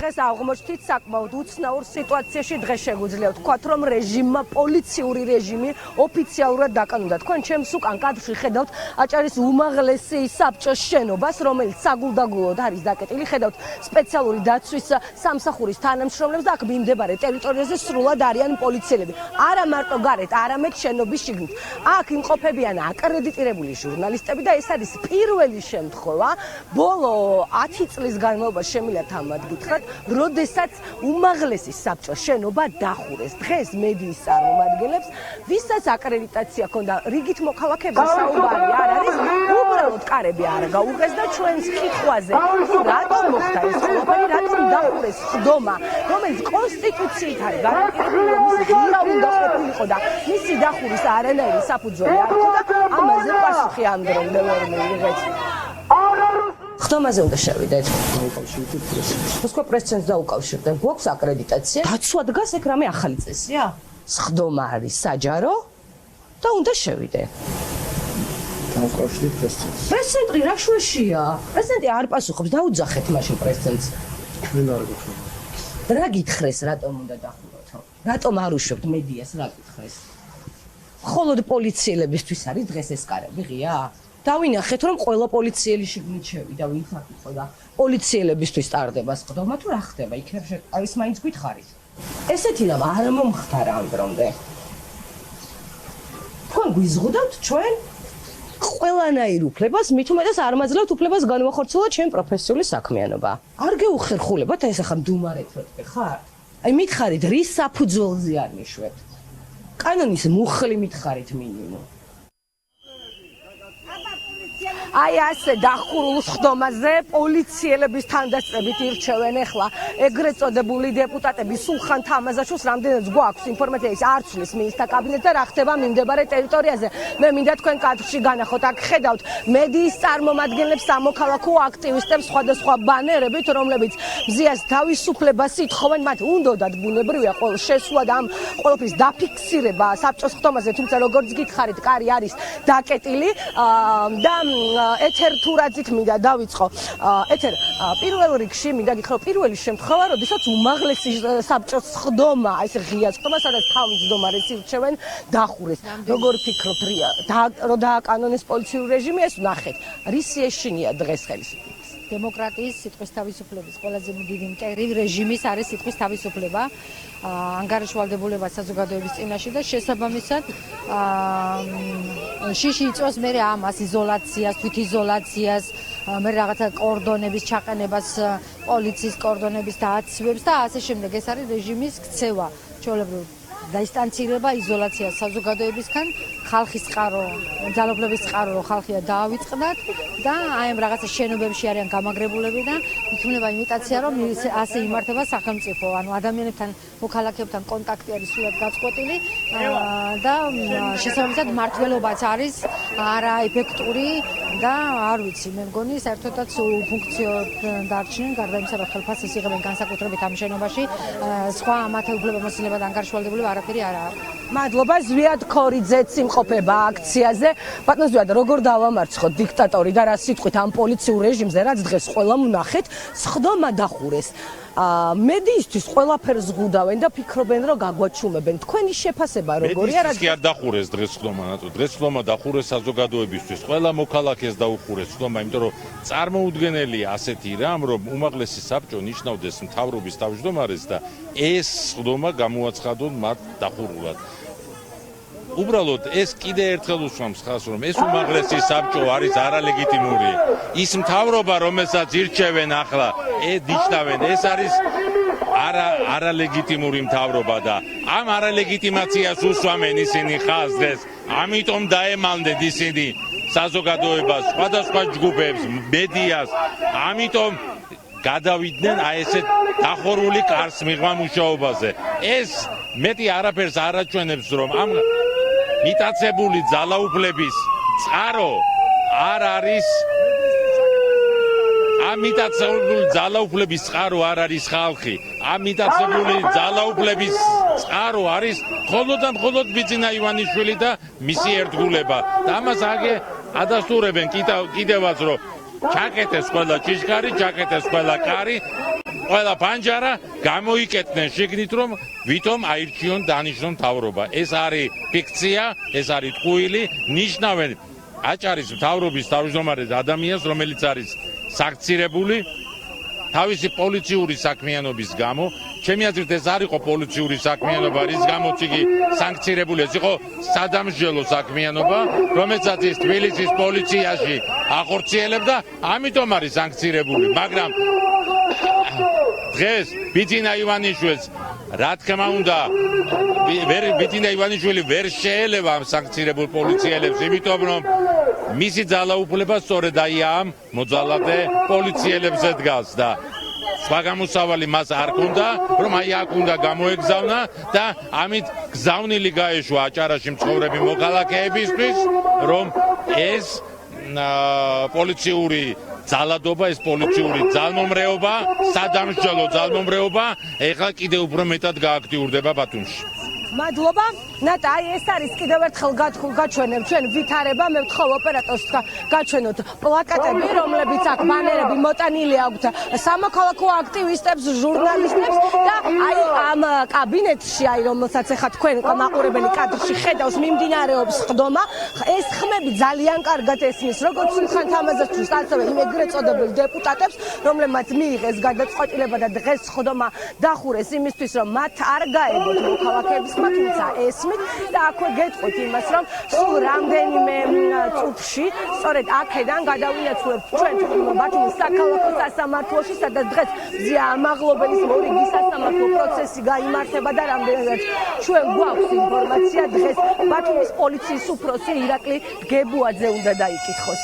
დღეს აღმოჩნდით საკმაოდ უცნაურ სიტუაციაში. დღეს შეგვიძლია ვთქვათ, რომ რეჟიმმა, პოლიციური რეჟიმი ოფიციალურად დაკანონდა. თქვენ ჩემს უკან კადრში ხედავთ აჭარის უმაღლესი საბჭოს შენობას, რომელიც საგულდაგულოდ არის დაკეტილი. ხედავთ სპეციალური დაცვის სამსახურის თანამშრომლებს და აქ მიმდებარე ტერიტორიაზე სრულად არიან პოლიციელები. არა მარტო გარეთ, არამედ შენობის შიგნით. აქ იმყოფებიან აკრედიტირებული ჟურნალისტები და ეს არის პირველი შემთხვევა ბოლო 10 წლის განმავლობაში შემიძლია თამად გითხრათ, როდესაც უმაღლესი საბჭოს შენობა დახურეს. დღეს მედიის წარმომადგენლებს, ვისაც აკრედიტაცია ჰქონდა, რიგით მოქალაქეებს საუბარი არ არის, უბრალოდ კარები არ გაუღეს და ჩვენს კითხვაზე, რატომ მოხდა ეს ყველაფერი, რატომ დახურეს ხდომა, რომელიც კონსტიტუციით არის გარანტირებული, რომ ის ღია უნდა ყოფილიყო და მისი დახურის არანაირი საფუძველი არ ჰქონდა, ამაზე პასუხი ამ დრომდე ვერ მიიღეთ. ხდომაზე უნდა შევიდეთ. თქვენ პრესცენს დაუკავშირდნენ. გვაქვს აკრედიტაცია. დაცვა დგას ეგ რამე ახალი წესია? ხდომა არის საჯარო და უნდა შევიდე. დავუკავშირდით პრესცენს. პრესცენტრი რა შვეშია? პრესცენტი არ პასუხობს, დაუძახეთ მაშინ პრესცენტს. ჩვენ არ გვაქვს. რა გითხრეს, რატომ უნდა დახუროთ? რატომ არ უშვებთ მედიას, რა გითხრეს? მხოლოდ პოლიციელებისთვის არის დღეს ეს კარები ღია? დავინახეთ, რომ ყველა პოლიციელი შიგნით შევიდა, ვინც აქ იყო და პოლიციელებისთვის ტარდება ხდომა თუ რა ხდება? იქნებ არის მაინც გითხარით. ესეთი რამ არ მომხდარა ამ დრომდე. თქვენ გვიზღუდავთ ჩვენ ყველანაირ უფლებას, მით უმეტეს არ მაძლევთ უფლებას განვახორციელოთ ჩემ პროფესიული საქმიანობა. არ გეუხერხულებათ ეს ახლა მდუმარეთ როთქე ხარ? აი მითხარით, რის საფუძველზე არ მიშვებთ? კანონის მუხლი მითხარით მინიმუმ. აი ასე დახურულ ხდომაზე პოლიციელების თანდასწრებით ირჩევენ ახლა ეგრეთ წოდებული დეპუტატები სულხან თამაზაშვილს, რამდენიც გვაქვს ინფორმაცია, ის არ ცვლის მინისტრთა კაბინეტს და რა ხდება მიმდებარე ტერიტორიაზე. მე მინდა თქვენ კადრში განახოთ, აქ ხედავთ მედიის წარმომადგენლებს, სამოქალაქო აქტივისტებს, სხვადასხვა ბანერებით, რომლებიც მზიას თავისუფლებას ითხოვენ, მათ უნდათ ბუნებრივია შესვლა და ამ ყველაფრის დაფიქსირება საბჭოს ხდომაზე, თუმცა როგორც გითხარით, კარი არის დაკეტილი და ეთერ თურაძით მინდა დავიწყო. ეთერ პირველ რიგში მინდა გითხრა, პირველი შემთხვევა, როდესაც უმაღლესი საბჭოს ხდომა, ეს ღია ხდომა, სადაც თავმჯდომარეს ირჩევენ, დახურეს. როგორ ფიქრობ, რომ დააკანონეს პოლიციური რეჟიმი, ეს ვნახეთ. რისი ეშინია დღეს ხელისუფლებას? დემოკრატიის სიტყვის თავისუფლების ყველაზე დიდი მტერი რეჟიმის არის სიტყვის თავისუფლება, ანგარიშვალდებულება საზოგადოების წინაშე და შესაბამისად შიში იწვევს მე ამას იზოლაციას, თვითიზოლაციას, მე რაღაცა კორდონების ჩაყენებას, პოლიციის კორდონების დააცვებს და ასე შემდეგ. ეს არის რეჟიმის ქცევა, ჩვეულებრივ დაისტანცირება, იზოლაცია საზოგადოებისგან, ხალხის წყარო, ძალაუფლების წყარო, რომ ხალხია დაავიწყდათ და აი ამ რაღაცა შენობებში არიან გამაგრებულები და იქნება იმიტაცია, რომ ასე იმართება სახელმწიფო, ანუ ადამიანებთან, მოქალაქეებთან კონტაქტი არის სულად გაწყვეტილი და შესაბამისად მმართველობაც არის არაეფექტური და არ ვიცი, მე მგონი საერთოდაც უფუნქციოდ დარჩნენ, გარდა იმისა, რომ ხელფასის იღებენ განსაკუთრებით ამ შენობაში, სხვა ამათე უფლებამოსილებად ანგარიშვალდებულება არაფერი არ არის. მადლობა, ზვიად ქორიძეც იმყოფება აქციაზე. ბატონ ზვიად, როგორ დავამარცხოთ დიქტატორი და რა სიტყვით ამ პოლიციურ რეჟიმზე, რაც დღეს ყველამ ვნახეთ, ხდომა დახურეს. მედიისთვის ყველაფერს ზღუდავენ და ფიქრობენ, რომ გაგვაჩუმებენ. თქვენი შეფასება როგორია? მედიისთვის კი არ დახურეს დღეს ხდომა, ნატო. დღეს ხდომა დახურეს საზოგადოებისთვის. ყველა მოქალაქეს დაუხურეს ხდომა, იმიტომ რომ წარმოუდგენელია ასეთი რამ, რომ უმაღლესი საბჭო ნიშნავდეს მთავრობის თავმჯდომარეს და ეს ხდომა გამოაცხადონ მათ დახურულად. უბრალოდ ეს კიდე ერთხელ უსვამს ხაზს, რომ ეს უმაღლესი საბჭო არის არალეგიტიმური. ის მთავრობა, რომელსაც ირჩევენ ახლა, ნიშნავენ, ეს არის არალეგიტიმური მთავრობა და ამ არალეგიტიმაციას უსვამენ ისინი ხაზს დღეს. ამიტომ დაემალნენ ისინი საზოგადოებას, სხვადასხვა ჯგუფებს, მედიას. ამიტომ გადავიდნენ აი ესეთ დახურული კარს მიღმა მუშაობაზე. ეს მეტი არაფერს არ აჩვენებს, რომ ამ მიტაცებული ძალაუფლების წყარო არ არის ამ მიტაცებული ძალაუფლების წყარო არ არის ხალხი. ამ მიტაცებული ძალაუფლების წყარო არის მხოლოდ და მხოლოდ ბიძინა ივანიშვილი და მისი ერთგულება. და ამას ადასტურებენ კიდევაც, რომ ჩაკეტეს ყველა ჭიშკარი, ჩაკეტეს ყველა კარი ყველა პანჯარა გამოიკეთნენ შიგნით რომ ვითომ აირჩიონ დანიშნონ მთავრობა. ეს არის ფიქცია, ეს არის ტყუილი, ნიშნავენ აჭარის მთავრობის თავმჯდომარე ადამიანს, რომელიც არის საქცირებული თავისი პოლიციური საქმიანობის გამო. ჩემი აზრით ეს არ იყო პოლიციური საქმიანობა, რის გამოც იგი სანქცირებული, ეს იყო სადამსჯელო საქმიანობა, რომელსაც ის თბილისის პოლიციაში ახორციელებდა, ამიტომ არის სანქცირებული. მაგრამ დღეს ბიძინა ივანიშვილს რა თქმა უნდა ბიძინა ივანიშვილი ვერ შეელება ამ სანქცირებულ პოლიციელებს, იმიტომ რომ მისი ძალაუფლება სწორედ აი ამ მოძალადე პოლიციელებზე დგას და სხვა გამოსავალი მას არ ქონდა, რომ აი აქ უნდა გამოეგზავნა და ამით გზავნილი გაეშვა აჭარაში მცხოვრები მოქალაქეებისთვის, რომ ეს პოლიციური ძალადობა, ეს პოლიციური ძალმომრეობა, სადამსჯელო ძალმომრეობა ეხლა კიდევ უფრო მეტად გააქტიურდება ბათუმში. მადლობა. ნატა, აი ეს არის კიდევ ერთხელ გაჩვენებ ჩვენ ვითარება, მე ვთხოვ ოპერატორს გაჩვენოთ პლაკატები, რომლებიც აქ ბანერები მოტანილი აქვთ სამოქალაქო აქტივისტებს, ჟურნალისტებს და აი ამ კაბინეტში, აი რომელსაც ახლა თქვენ მაყურებელი კადრში ხედავს, მიმდინარეობს ხდომა. ეს ხმები ძალიან კარგად ესმის, როგორც სულხან თამაზაშვილს, ასევე იმ ეგრეთ წოდებულ დეპუტატებს, რომლებმაც მიიღეს გადაწყვეტილება და დღეს ხდომა დახურეს იმისთვის, რომ მათ არ გაეგოთ მოქალაქეებისმა, თუმცა ესმის და აქვე გეტყვით იმას, რომ სულ რამდენიმე წუთში სწორედ აქედან გადავინაცვლებთ ჩვენ ბათუმის საქალაქო სასამართლოში, სადაც დღეს მზია ამაღლობელის მორიგი სასამართლო პროცესი გაიმართება და რამდენადაც ჩვენ გვაქვს ინფორმაცია, დღეს ბათუმის პოლიციის უფროსი ირაკლი დგებუაძე უნდა დაიკითხოს.